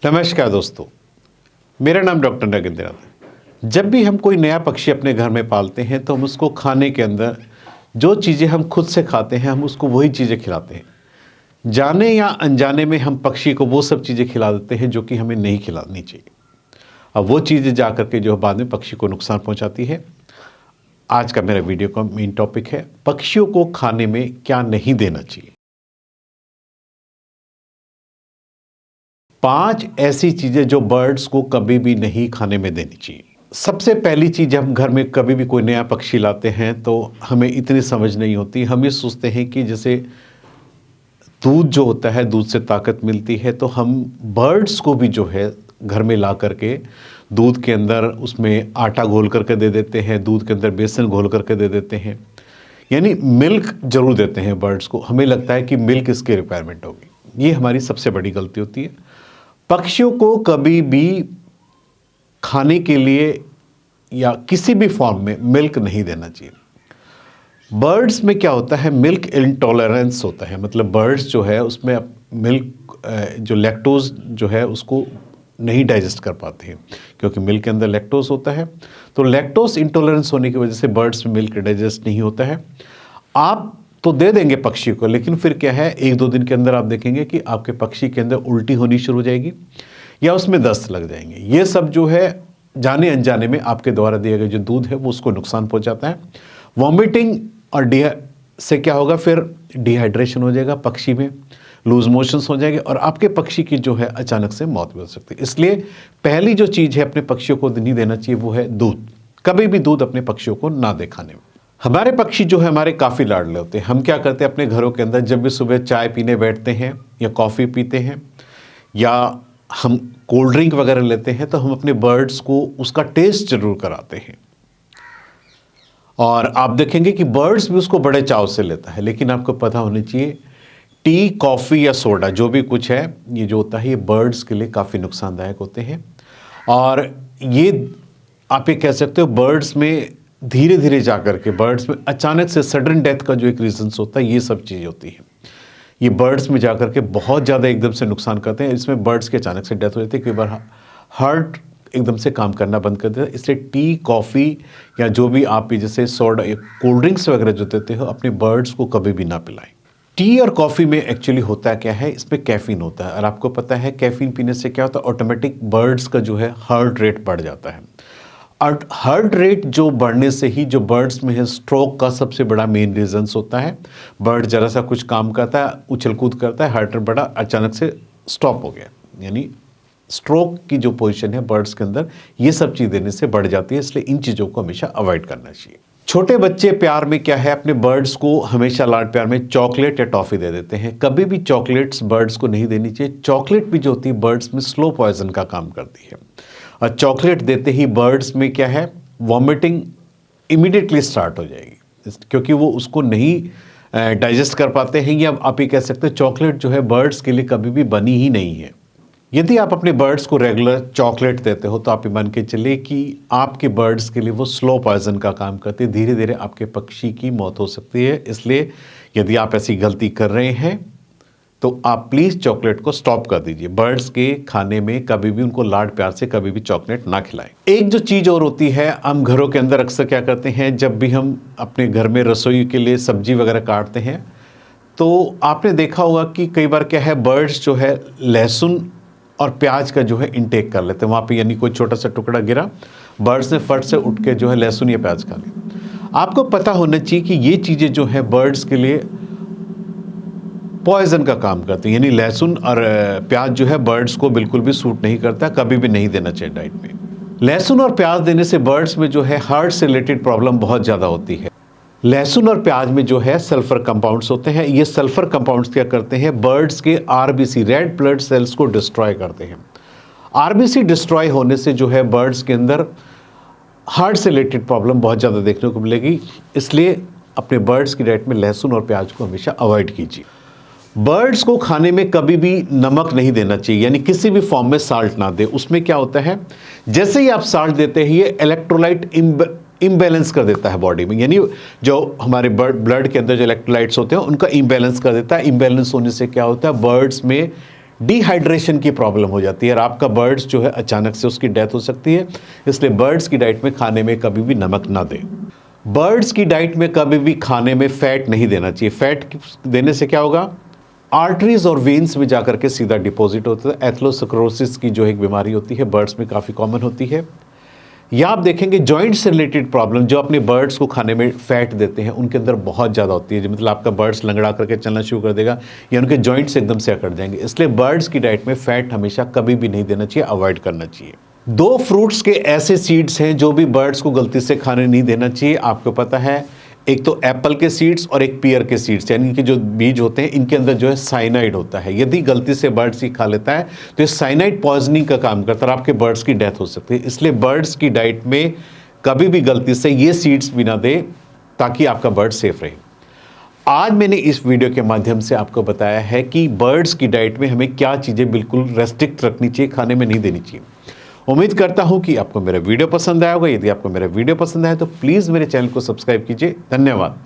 नमस्कार दोस्तों, मेरा नाम डॉक्टर नगेंद्रनाथ है। जब भी हम कोई नया पक्षी अपने घर में पालते हैं तो हम उसको खाने के अंदर जो चीज़ें हम खुद से खाते हैं हम उसको वही चीज़ें खिलाते हैं। जाने या अनजाने में हम पक्षी को वो सब चीज़ें खिला देते हैं जो कि हमें नहीं खिलानी चाहिए। अब वो चीज़ें जा कर के जो बाद में पक्षी को नुकसान पहुंचाती है। आज का मेरा वीडियो का मेन टॉपिक है पक्षियों को खाने में क्या नहीं देना चाहिए। 5 ऐसी चीज़ें जो बर्ड्स को कभी भी नहीं खाने में देनी चाहिए। सबसे पहली चीज़, हम घर में कभी भी कोई नया पक्षी लाते हैं तो हमें इतनी समझ नहीं होती। हम ये सोचते हैं कि जैसे दूध जो होता है, दूध से ताकत मिलती है, तो हम बर्ड्स को भी जो है घर में ला करके दूध के अंदर उसमें आटा घोल करके दे देते हैं, दूध के अंदर बेसन घोल करके दे देते हैं, यानी मिल्क जरूर देते हैं बर्ड्स को। हमें लगता है कि मिल्क इसकी रिक्वायरमेंट होगी। ये हमारी सबसे बड़ी गलती होती है। पक्षियों को कभी भी खाने के लिए या किसी भी फॉर्म में मिल्क नहीं देना चाहिए। बर्ड्स में क्या होता है, मिल्क इंटॉलरेंस होता है। मतलब बर्ड्स जो है उसमें मिल्क जो लैक्टोज जो है उसको नहीं डाइजेस्ट कर पाते हैं, क्योंकि मिल्क के अंदर लैक्टोज होता है। तो लैक्टोज इंटॉलरेंस होने की वजह से बर्ड्स में मिल्क डाइजेस्ट नहीं होता है। आप तो दे देंगे पक्षी को, लेकिन फिर क्या है, 1-2 दिन के अंदर आप देखेंगे कि आपके पक्षी के अंदर उल्टी होनी शुरू हो जाएगी या उसमें दस्त लग जाएंगे। ये सब जो है जाने अनजाने में आपके द्वारा दिए गए जो दूध है वो उसको नुकसान पहुंचाता है। वॉमिटिंग और से क्या होगा, फिर डिहाइड्रेशन हो जाएगा, पक्षी में लूज मोशंस हो जाएंगे और आपके पक्षी की जो है अचानक से मौत भी हो सकती है। इसलिए पहली जो चीज़ है अपने पक्षियों को नहीं देना चाहिए वो है दूध। कभी भी दूध अपने पक्षियों को ना दे खाने में। हमारे पक्षी जो है हमारे काफ़ी लाडले होते हैं। हम क्या करते हैं अपने घरों के अंदर, जब भी सुबह चाय पीने बैठते हैं या कॉफ़ी पीते हैं या हम कोल्ड ड्रिंक वगैरह लेते हैं, तो हम अपने बर्ड्स को उसका टेस्ट जरूर कराते हैं। और आप देखेंगे कि बर्ड्स भी उसको बड़े चाव से लेता है। लेकिन आपको पता होना चाहिए, टी, कॉफ़ी या सोडा जो भी कुछ है, ये जो होता है ये बर्ड्स के लिए काफ़ी नुकसानदायक होते हैं। और ये आप ये कह सकते हो बर्ड्स में धीरे धीरे जाकर के बर्ड्स में अचानक से सडन डेथ का जो एक रीजंस होता है, ये सब चीज़ें होती हैं। ये बर्ड्स में जाकर के बहुत ज़्यादा एकदम से नुकसान करते हैं। इसमें बर्ड्स के अचानक से डेथ हो जाती है। कई बार हार्ट एकदम से काम करना बंद कर देता है। इसलिए टी, कॉफ़ी या जो भी आप जैसे सोडा, कोल्ड ड्रिंक्स वगैरह जो देते हो, अपने बर्ड्स को कभी भी ना पिलाएं। टी और कॉफ़ी में एक्चुअली होता क्या है, इसमें कैफीन होता है। और आपको पता है कैफीन पीने से क्या होता है, ऑटोमेटिक बर्ड्स का जो है हार्ट रेट बढ़ जाता है। और हार्ट रेट जो बढ़ने से ही जो बर्ड्स में है स्ट्रोक का सबसे बड़ा मेन रीजंस होता है। बर्ड जरा सा कुछ काम करता है, उछल कूद करता है, हार्ट रेट बढ़ा, अचानक से स्टॉप हो गया, यानी स्ट्रोक की जो पोजीशन है बर्ड्स के अंदर, ये सब चीज़ देने से बढ़ जाती है। इसलिए इन चीज़ों को हमेशा अवॉइड करना चाहिए। छोटे बच्चे प्यार में क्या है, अपने बर्ड्स को हमेशा लाड प्यार में चॉकलेट या टॉफ़ी दे देते हैं। कभी भी चॉकलेट्स बर्ड्स को नहीं देनी चाहिए। चॉकलेट भी जो होती है बर्ड्स में स्लो पॉइजन का काम करती है। और चॉकलेट देते ही बर्ड्स में क्या है, वॉमिटिंग इमीडिएटली स्टार्ट हो जाएगी, क्योंकि वो उसको नहीं डाइजेस्ट कर पाते हैं। या आप ये कह सकते हैं चॉकलेट जो है बर्ड्स के लिए कभी भी बनी ही नहीं है। यदि आप अपने बर्ड्स को रेगुलर चॉकलेट देते हो तो आप ये मान के चलिए कि आपके बर्ड्स के लिए वो स्लो पॉइजन का काम करती है। धीरे धीरे आपके पक्षी की मौत हो सकती है। इसलिए यदि आप ऐसी गलती कर रहे हैं तो आप प्लीज़ चॉकलेट को स्टॉप कर दीजिए। बर्ड्स के खाने में कभी भी उनको लाड प्यार से कभी भी चॉकलेट ना खिलाएं। एक जो चीज़ और होती है, हम घरों के अंदर अक्सर क्या करते हैं, जब भी हम अपने घर में रसोई के लिए सब्जी वगैरह काटते हैं तो आपने देखा होगा कि कई बार क्या है, बर्ड्स जो है लहसुन और प्याज का जो है इंटेक कर लेते हैं। वहाँ पे यानी कोई छोटा सा टुकड़ा गिरा, बर्ड्स ने फट से उठ के जो है लहसुन या प्याज खा लिया। आपको पता होना चाहिए कि ये चीज़ें जो है बर्ड्स के लिए पॉइजन का काम करती है। यानी लहसुन और प्याज जो है बर्ड्स को बिल्कुल भी सूट नहीं करता, कभी भी नहीं देना चाहिए डाइट में। लहसुन और प्याज देने से बर्ड्स में जो है हार्ट से रिलेटेड प्रॉब्लम बहुत ज़्यादा होती है। लहसुन और प्याज में जो है सल्फर कंपाउंड्स होते हैं। ये सल्फर कंपाउंड्स क्या करते हैं, बर्ड्स के आरबीसी, रेड ब्लड सेल्स को डिस्ट्रॉय करते हैं। आरबीसी डिस्ट्रॉय होने से जो है बर्ड्स के अंदर हार्ट से रिलेटेड प्रॉब्लम बहुत ज़्यादा देखने को मिलेगी। इसलिए अपने बर्ड्स की डाइट में लहसुन और प्याज को हमेशा अवॉइड कीजिए। बर्ड्स को खाने में कभी भी नमक नहीं देना चाहिए, यानी किसी भी फॉर्म में साल्ट ना दे। उसमें क्या होता है, जैसे ही आप साल्ट देते हैं ये इलेक्ट्रोलाइट इम्बैलेंस कर देता है बॉडी में। यानी जो हमारे ब्लड के अंदर जो इलेक्ट्रोलाइट्स होते हैं उनका इम्बैलेंस कर देता है। इम्बैलेंस होने से क्या होता है, बर्ड्स में डिहाइड्रेशन की प्रॉब्लम हो जाती है और आपका बर्ड्स जो है अचानक से उसकी डेथ हो सकती है। इसलिए बर्ड्स की डाइट में खाने में कभी भी नमक ना दें। बर्ड्स की डाइट में कभी भी खाने में फैट नहीं देना चाहिए। फैट देने से क्या होगा, आर्टरीज और वेन्स में जाकर के सीधा डिपॉजिट होता है। एथेरोस्क्लेरोसिस की जो एक बीमारी होती है बर्ड्स में काफ़ी कॉमन होती है। या आप देखेंगे जॉइंट से रिलेटेड प्रॉब्लम जो अपने बर्ड्स को खाने में फैट देते हैं उनके अंदर बहुत ज़्यादा होती है। मतलब आपका बर्ड्स लंगड़ा करके चलना शुरू कर देगा या उनके जॉइंट्स एकदम से अकड़ जाएंगे। इसलिए बर्ड्स की डाइट में फैट हमेशा कभी भी नहीं देना चाहिए, अवॉइड करना चाहिए। 2 फ्रूट्स के ऐसे सीड्स हैं जो भी बर्ड्स को गलती से खाने नहीं देना चाहिए। आपको पता है, एक तो एप्पल के सीड्स और एक पियर के सीड्स, यानी इनके जो बीज होते हैं इनके अंदर जो है साइनाइड होता है। यदि गलती से बर्ड्स ही खा लेता है तो ये साइनाइड पॉइजनिंग का काम करता है और आपके बर्ड्स की डेथ हो सकती है। इसलिए बर्ड्स की डाइट में कभी भी गलती से ये सीड्स भी ना दे ताकि आपका बर्ड सेफ रहे। आज मैंने इस वीडियो के माध्यम से आपको बताया है कि बर्ड्स की डाइट में हमें क्या चीज़ें बिल्कुल रेस्ट्रिक्ट रखनी चाहिए, खाने में नहीं देनी चाहिए। उम्मीद करता हूं कि आपको मेरा वीडियो पसंद आया होगा। यदि आपको मेरा वीडियो पसंद आया तो प्लीज़ मेरे चैनल को सब्सक्राइब कीजिए। धन्यवाद।